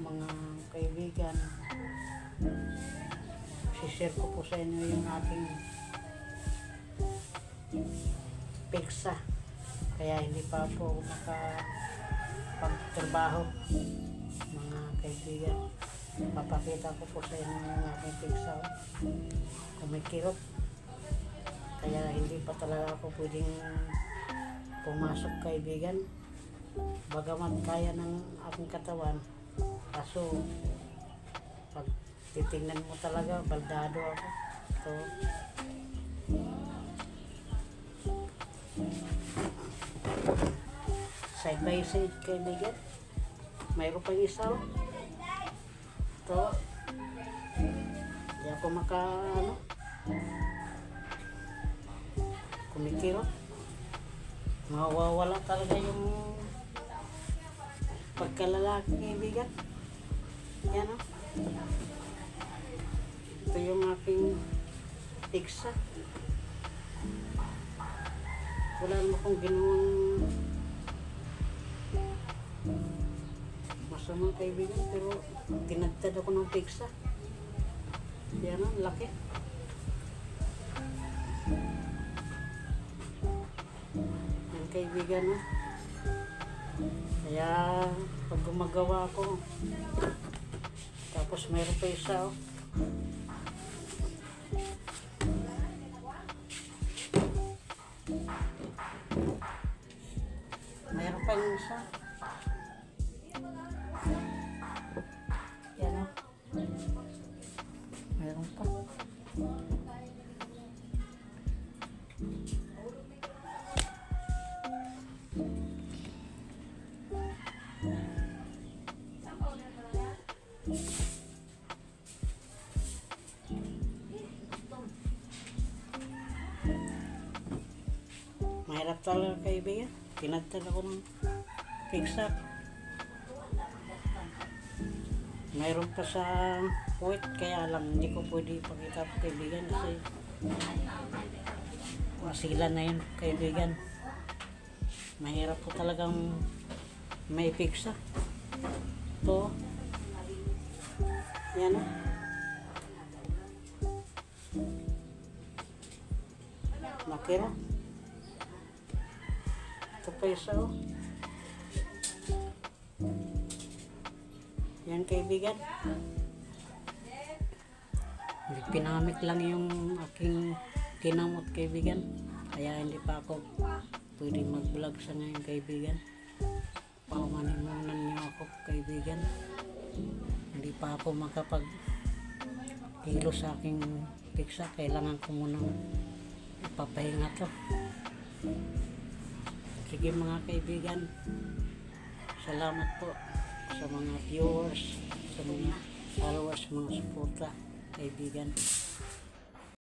mga kaibigan, share ko po sa inyo yung aking pigsa, kaya hindi pa po makapagtrabaho mga kaibigan. Papakita ko po sa inyo yung aking pigsa, kumikirot, kaya hindi pa talaga ako pwedeng pumasok kaibigan, bagamat kaya ng aking katawan, kaso pag titingnan mo talaga baldado ako. So side by side kaibigan, mayroon pang isa ito, hindi ako kumikirot, mawawala talaga yung pagkalalaki kaibigan. Yan o, ito yung aking pigsa. Wala naman akong ginawang masama kaibigan, pero tinagtad ako ng pigsa. Yan o, laki. Yan kaibigan o. Kaya pag gumagawa ako, tapos mayroon pa isa o. Mayroon pa yung isa. Yan o. Mayroon pa. Mahirap talaga kaibigan, tinagtad ako ng pigsa. Mayroon pa sa puwit, kaya lang hindi ko pwede ipakita po kaibigan kasi masila na yun kaibigan. Mahirap po talagang may pigsa. Ito, yan o. Nakira. Ito pa isa o. Yan kaibigan. Pinamit lang yung aking kinamot kaibigan, kaya hindi pa ako pwede mag-vlog sa ngayon kaibigan. Paumanimunan niyo ako kaibigan. Hindi pa ako makapag-hilo sa aking pigsa. Kailangan ko munang ipapahinga to. Sige mga kaibigan, salamat po sa mga viewers, sa mga followers, mga suporta kaibigan.